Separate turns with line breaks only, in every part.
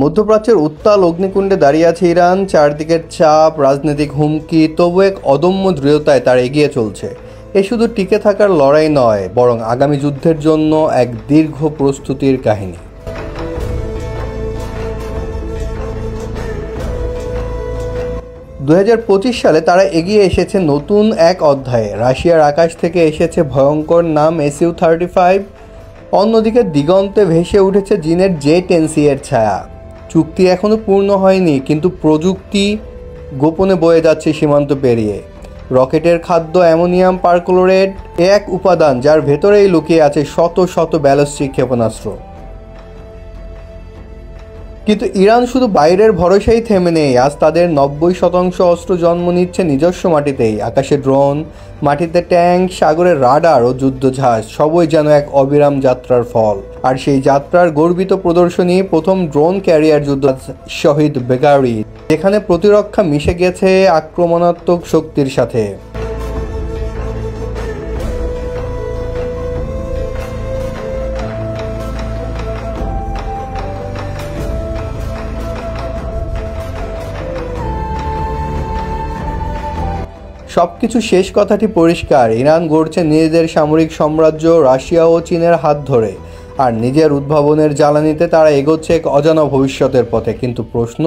মধ্যপ্রাচ্যের উত্তাল অগ্নিকুণ্ডে দাঁড়িয়ে আছে ইরান। চারদিকের চাপ, রাজনৈতিক হুমকি, তবু এক অদম্য দৃঢ়তায় তারা এগিয়ে চলছে। এ শুধু টিকে থাকার লড়াই নয়, বরং আগামী যুদ্ধের জন্য এক দীর্ঘ প্রস্তুতির কাহিনী। সালে তারা এগিয়ে এসেছে নতুন এক অধ্যায়ে। রাশিয়ার আকাশ থেকে এসেছে ভয়ঙ্কর নাম Su-35। অন্যদিকে দিগন্তে ভেসে উঠেছে চীনের J-10C এর ছায়া। চুক্তি এখনও পূর্ণ হয়নি, কিন্তু প্রযুক্তি গোপনে বয়ে যাচ্ছে সীমান্ত পেরিয়ে। রকেটের খাদ্য অ্যামোনিয়াম পারক্লোরেট এক উপাদান, যার ভেতরেই লুকিয়ে আছে শত শত ব্যালিস্টিক ক্ষেপণাস্ত্র। কিন্তু ইরান শুধু বাইরের ভরসায় থেমে নেই। আজ তাদের 90% অস্ত্র জন্ম নিচ্ছে নিজস্ব মাটিতেই। আকাশে ড্রোন, মাটিতে ট্যাঙ্ক, সাগরে রাডার ও যুদ্ধজাহাজ, সবই যেন এক অবিরাম যাত্রার ফল। আর সেই যাত্রার গর্বিত প্রদর্শনী প্রথম ড্রোন ক্যারিয়ার যুদ্ধ শহীদ বেগারি, যেখানে প্রতিরক্ষা মিশে গেছে আক্রমণাত্মক শক্তির সাথে। সবকিছু শেষ কথাটি পরিষ্কার। ইরান গড়ছে নিজেদের সামরিক সাম্রাজ্য রাশিয়া ও চীনের হাত ধরে, আর নিজের উদ্ভাবনের জ্বালানিতে তারা এগোচ্ছে এক অজানা ভবিষ্যতের পথে। কিন্তু প্রশ্ন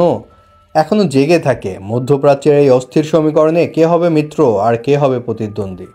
এখনো জেগে থাকে, মধ্যপ্রাচ্যের এই অস্থির সমীকরণে কে হবে মিত্র আর কে হবে প্রতিদ্বন্দ্বী?